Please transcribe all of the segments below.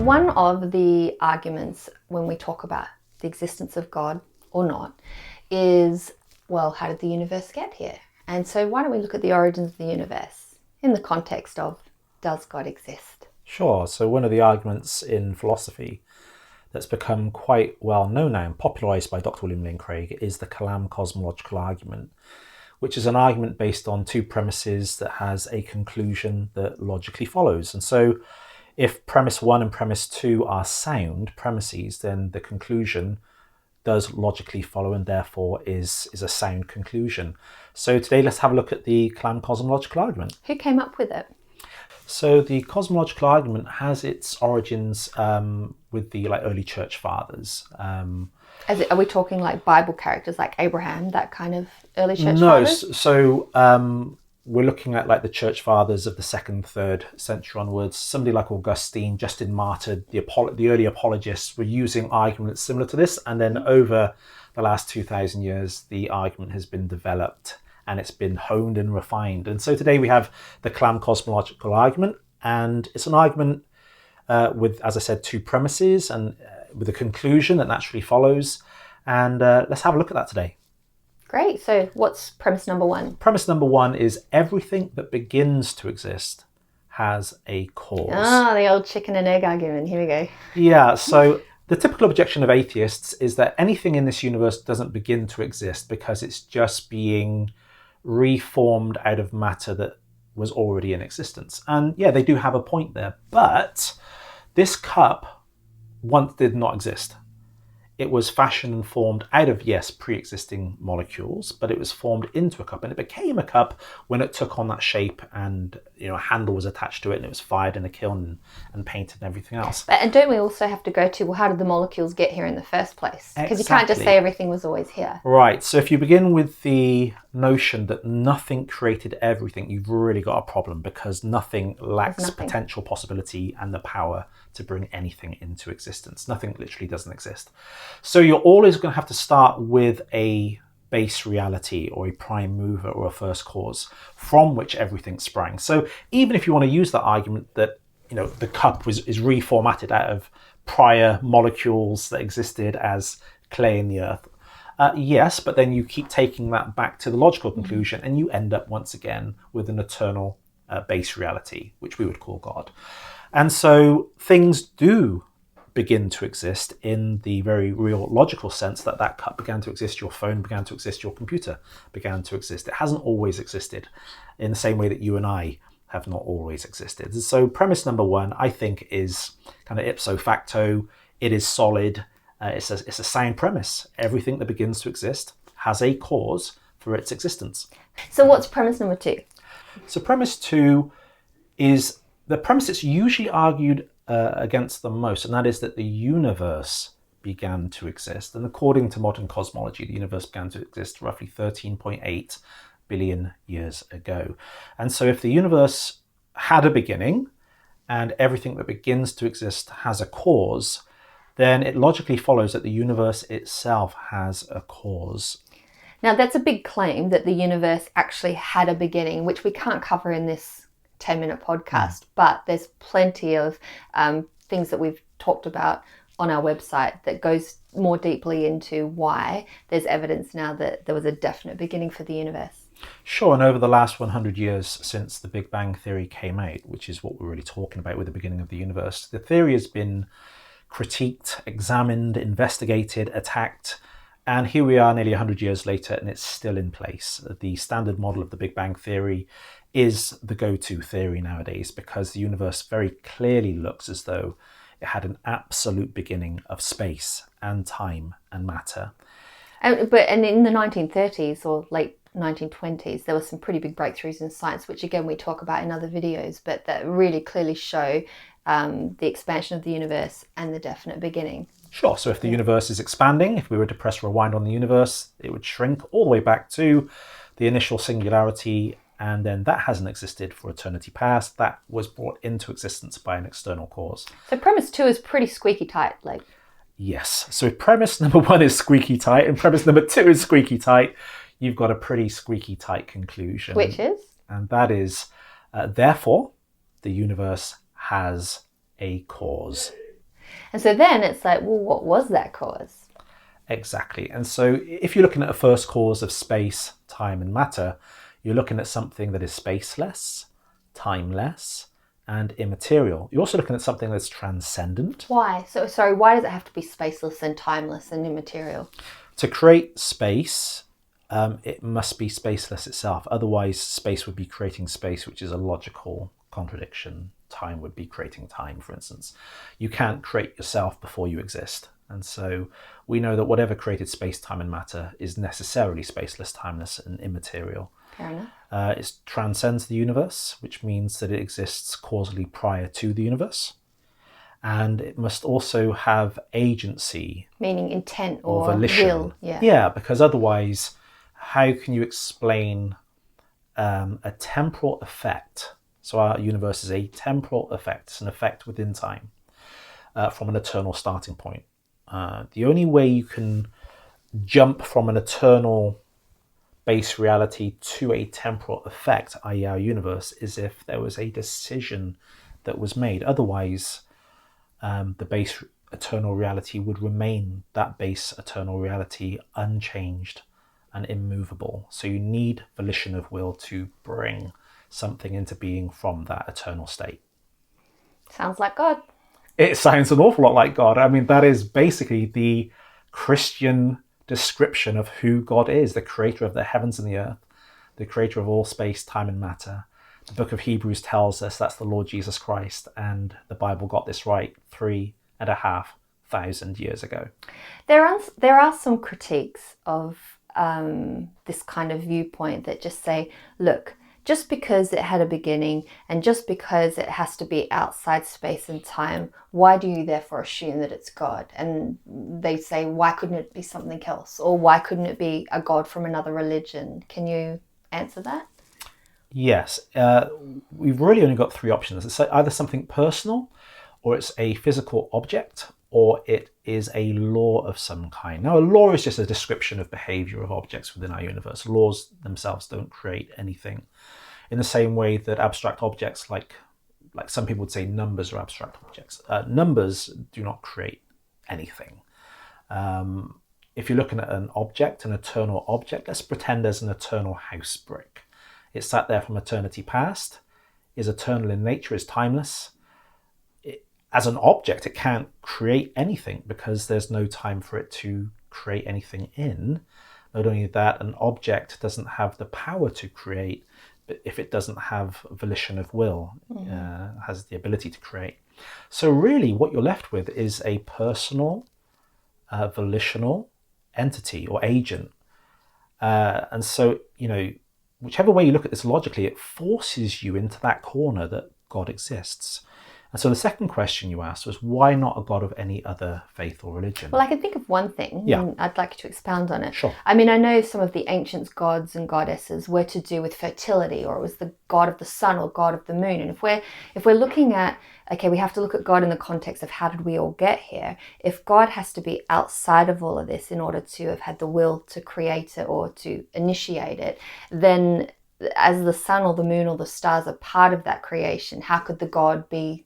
One of the arguments when we talk about the existence of God or not is, well, how did the universe get here? And so why don't we look at the origins of the universe in the context of, does God exist? Sure. So one of the arguments in philosophy that's become quite well known now and popularised by Dr. William Lane Craig is the Kalam Cosmological Argument, which is an argument based on two premises that has a conclusion that logically follows. And so if premise one and premise two are sound premises, then the conclusion does logically follow and therefore is a sound conclusion. So today let's have a look at the Kalam Cosmological Argument. Who came up with it? So the cosmological argument has its origins with the early church fathers. Are we talking like Bible characters like Abraham, that kind of early church No, fathers? so we're looking at the church fathers of the 2nd, 3rd century onwards. Somebody like Augustine, Justin Martyr, the early apologists were using arguments similar to this. And then over the last 2,000 years, the argument has been developed and it's been honed and refined. And so today we have the Kalam Cosmological Argument, and it's an argument with, as I said, two premises and with a conclusion that naturally follows. And let's have a look at that today. Great. So what's premise number one? Premise number one is everything that begins to exist has a cause. Ah, the old chicken and egg argument. Here we go. Yeah, so the typical objection of atheists is that anything in this universe doesn't begin to exist because it's just being reformed out of matter that was already in existence. And yeah, they do have a point there. But this cup once did not exist. It was fashioned and formed out of, yes, pre-existing molecules, but it was formed into a cup, and it became a cup when it took on that shape and a handle was attached to it and it was fired in a kiln and painted and everything else. And don't we also have to go to, well, how did the molecules get here in the first place? Because you can't just say everything was always here. Right, so if you begin with the notion that nothing created everything, you've really got a problem, because nothing lacks potential possibility and the power to bring anything into existence. Nothing literally doesn't exist. So you're always going to have to start with a base reality or a prime mover or a first cause from which everything sprang. So even if you want to use that argument that the cup is reformatted out of prior molecules that existed as clay in the earth, yes, but then you keep taking that back to the logical conclusion and you end up once again with an eternal base reality, which we would call God. And so things do begin to exist in the very real logical sense that cup began to exist, your phone began to exist, your computer began to exist. It hasn't always existed in the same way that you and I have not always existed. So premise number one, I think, is kind of ipso facto. It is solid. It's a sound premise. Everything that begins to exist has a cause for its existence. So what's premise number two? So premise two is the premise that's usually argued against the most, and that is that the universe began to exist. And according to modern cosmology, the universe began to exist roughly 13.8 billion years ago. And so if the universe had a beginning and everything that begins to exist has a cause, then it logically follows that the universe itself has a cause. Now, that's a big claim that the universe actually had a beginning, which we can't cover in this 10-minute podcast, but there's plenty of things that we've talked about on our website that goes more deeply into why there's evidence now that there was a definite beginning for the universe. Sure, and over the last 100 years since the Big Bang Theory came out, which is what we're really talking about with the beginning of the universe, the theory has been critiqued, examined, investigated, attacked, and here we are nearly 100 years later and it's still in place. The standard model of the Big Bang Theory is the go-to theory nowadays because the universe very clearly looks as though it had an absolute beginning of space and time and matter. And in the 1930s or late 1920s, there were some pretty big breakthroughs in science, which again we talk about in other videos, but that really clearly show the expansion of the universe and the definite beginning. Sure, so if the universe is expanding, if we were to press rewind on the universe, it would shrink all the way back to the initial singularity, and then that hasn't existed for eternity past. That was brought into existence by an external cause. So premise two is pretty squeaky tight, Yes, so if premise number one is squeaky tight and premise number two is squeaky tight, you've got a pretty squeaky tight conclusion. Which is? And that is, therefore, the universe has a cause. And so then it's like, well, what was that cause? Exactly. And so if you're looking at a first cause of space, time and matter, you're looking at something that is spaceless, timeless, and immaterial. You're also looking at something that's transcendent. Why? So, sorry, why does it have to be spaceless and timeless and immaterial? To create space, it must be spaceless itself. Otherwise, space would be creating space, which is a logical contradiction. Time would be creating time, for instance. You can't create yourself before you exist. And so we know that whatever created space, time, and matter is necessarily spaceless, timeless, and immaterial. Fair enough. It transcends the universe, which means that it exists causally prior to the universe. And it must also have agency. Meaning intent or volition. will. Yeah, because otherwise, how can you explain a temporal effect? So our universe is a temporal effect. It's an effect within time from an eternal starting point. The only way you can jump from an eternal base reality to a temporal effect, i.e. our universe, is if there was a decision that was made. Otherwise, the base eternal reality would remain that base eternal reality unchanged and immovable. So you need volition of will to bring something into being from that eternal state. Sounds like God. It sounds an awful lot like God. I mean, that is basically the Christian description of who God is, the creator of the heavens and the earth, the creator of all space, time and matter. The book of Hebrews tells us that's the Lord Jesus Christ, and the Bible got this right 3,500 years ago. There are some critiques of this kind of viewpoint that just say, look, just because it had a beginning and just because it has to be outside space and time, why do you therefore assume that it's God? And they say, why couldn't it be something else? Or why couldn't it be a God from another religion? Can you answer that? Yes. We've really only got three options. It's either something personal, or it's a physical object, or it is a law of some kind. Now, a law is just a description of behavior of objects within our universe. Laws themselves don't create anything. In the same way that abstract objects, like some people would say numbers are abstract objects. Numbers do not create anything. If you're looking at an object, an eternal object, let's pretend there's an eternal house brick. It's sat there from eternity past, is eternal in nature, is timeless. As an object, it can't create anything because there's no time for it to create anything in. Not only that, an object doesn't have the power to create, but if it doesn't have volition of will, has the ability to create. So really what you're left with is a personal, volitional entity or agent. And so, whichever way you look at this logically, it forces you into that corner that God exists. And so the second question you asked was, why not a God of any other faith or religion? Well, I can think of one thing, and I'd like you to expound on it. Sure. I mean, I know some of the ancient gods and goddesses were to do with fertility, or it was the god of the sun or god of the moon. And if we're looking at, okay, we have to look at God in the context of how did we all get here? If God has to be outside of all of this in order to have had the will to create it or to initiate it, then as the sun or the moon or the stars are part of that creation, how could the God be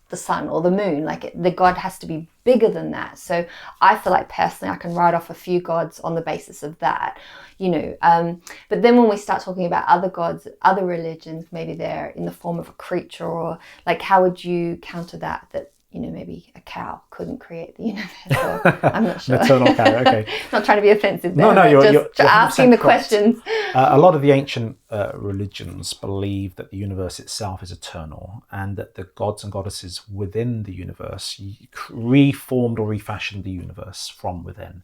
the sun or the moon? The God has to be bigger than that. So I feel like personally I can write off a few gods on the basis of that, but then when we start talking about other gods, other religions, maybe they're in the form of a creature, or how would you counter that maybe a cow couldn't create the universe, or I'm not sure. An eternal cow, okay. Not trying to be offensive there. No, you're asking the correct. questions. A lot of the ancient religions believe that the universe itself is eternal, and that the gods and goddesses within the universe reformed or refashioned the universe from within.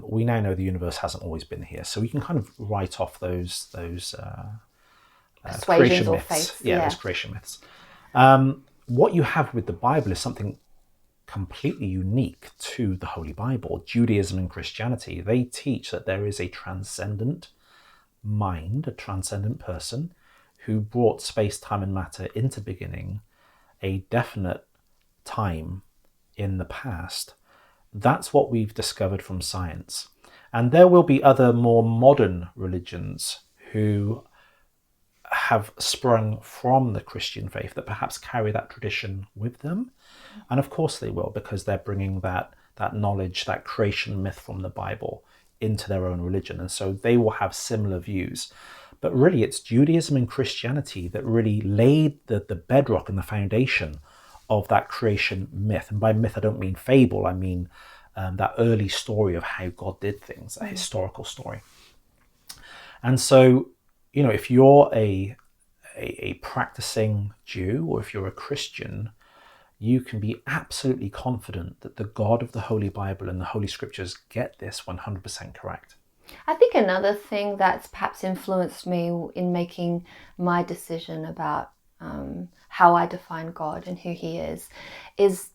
We now know the universe hasn't always been here, so we can kind of write off those creation myths. Faiths, those creation myths. What you have with the Bible is something completely unique to the Holy Bible. Judaism and Christianity, they teach that there is a transcendent mind, a transcendent person who brought space, time and matter into beginning, a definite time in the past. That's what we've discovered from science. And there will be other more modern religions who have sprung from the Christian faith that perhaps carry that tradition with them. And of course they will, because they're bringing that knowledge, that creation myth from the Bible into their own religion. And so they will have similar views. But really, it's Judaism and Christianity that really laid the bedrock and the foundation of that creation myth. And by myth, I don't mean fable. I mean that early story of how God did things, a historical story. And so, if you're a practicing Jew, or if you're a Christian, you can be absolutely confident that the God of the Holy Bible and the Holy Scriptures get this 100% correct. I think another thing that's perhaps influenced me in making my decision about how I define God and who he is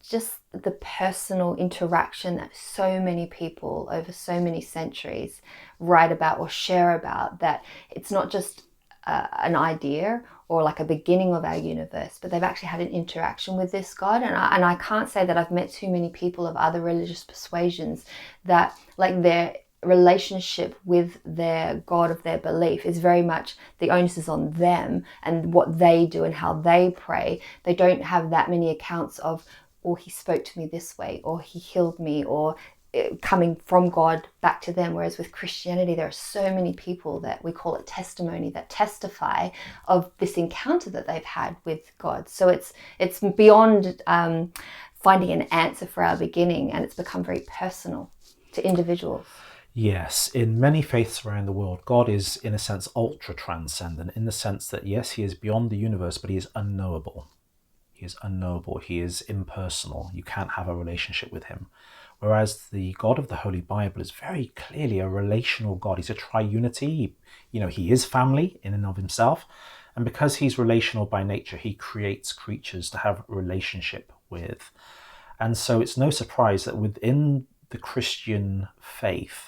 just the personal interaction that so many people over so many centuries write about or share about, that it's not just an idea or like a beginning of our universe, but they've actually had an interaction with this God. And I can't say that I've met too many people of other religious persuasions that like their relationship with their God of their belief is very much the onus is on them and what they do and how they pray. They don't have that many accounts of, or he spoke to me this way, or he healed me, or coming from God back to them. Whereas with Christianity, there are so many people that we call it testimony, that testify of this encounter that they've had with God. So it's beyond finding an answer for our beginning, and it's become very personal to individuals. Yes, in many faiths around the world, God is, in a sense, ultra-transcendent, in the sense that, yes, he is beyond the universe, but he is unknowable. He is unknowable. He is impersonal. You can't have a relationship with him. Whereas the God of the Holy Bible is very clearly a relational God. He's a triunity. He is family in and of himself. And because he's relational by nature, he creates creatures to have relationship with. And so it's no surprise that within the Christian faith,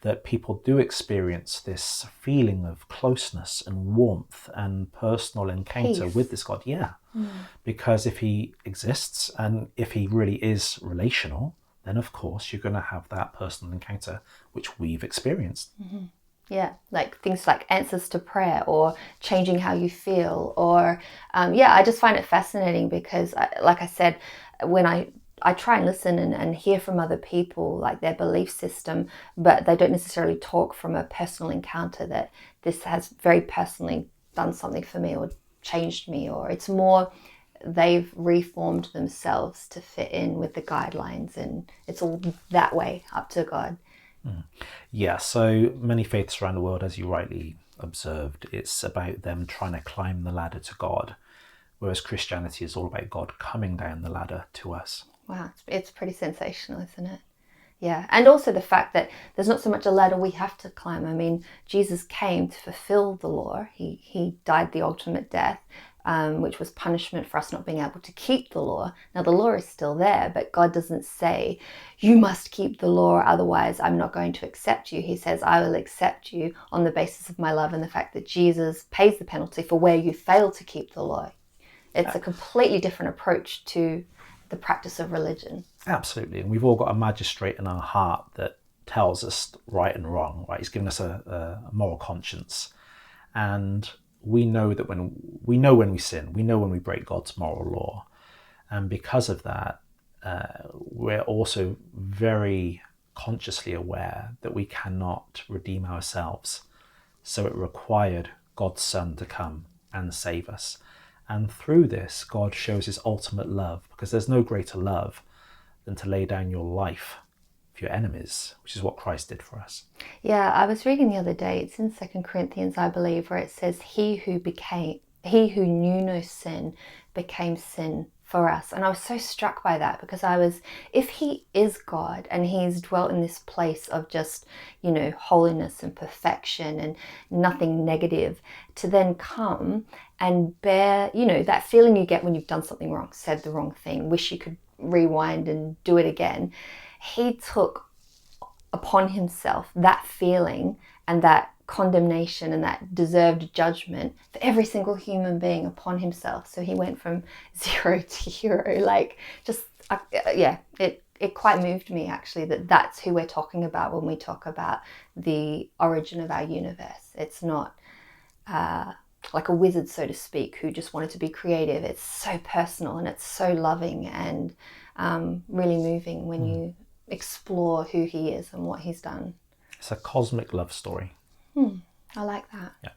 that people do experience this feeling of closeness and warmth and personal encounter with this God. Yeah. Because if he exists and if he really is relational, then of course you're going to have that personal encounter which we've experienced. Mm-hmm. Yeah, like things like answers to prayer or changing how you feel, or I just find it fascinating because, like I said, when I try and listen and hear from other people, like their belief system, but they don't necessarily talk from a personal encounter that this has very personally done something for me or changed me, or it's more they've reformed themselves to fit in with the guidelines, and it's all that way up to God. Yeah, so many faiths around the world, as you rightly observed, it's about them trying to climb the ladder to God, whereas Christianity is all about God coming down the ladder to us. Wow, it's pretty sensational, isn't it? Yeah, and also the fact that there's not so much a ladder we have to climb. I mean, Jesus came to fulfill the law. He died the ultimate death, which was punishment for us not being able to keep the law. Now, the law is still there, but God doesn't say, you must keep the law, otherwise I'm not going to accept you. He says, I will accept you on the basis of my love and the fact that Jesus pays the penalty for where you fail to keep the law. It's a completely different approach to the practice of religion. Absolutely. And we've all got a magistrate in our heart that tells us right and wrong, right? He's given us a moral conscience. And we know that when we sin, we know when we break God's moral law. And because of that, we're also very consciously aware that we cannot redeem ourselves. So it required God's Son to come and save us. And through this, God shows his ultimate love, because there's no greater love than to lay down your life for your enemies, which is what Christ did for us. Yeah, I was reading the other day, it's in 2 Corinthians, I believe, where it says, he who knew no sin became sin for us. And I was so struck by that, because if he is God and he's dwelt in this place of just, holiness and perfection and nothing negative, to then come and bear, that feeling you get when you've done something wrong, said the wrong thing, wish you could rewind and do it again. He took upon himself that feeling and that condemnation and that deserved judgment for every single human being upon himself. So he went from 0 to hero. It quite moved me, actually, that's who we're talking about when we talk about the origin of our universe. It's not like a wizard, so to speak, who just wanted to be creative. It's so personal and it's so loving and really moving when you explore who he is and what he's done. It's a cosmic love story. I like that. Yeah.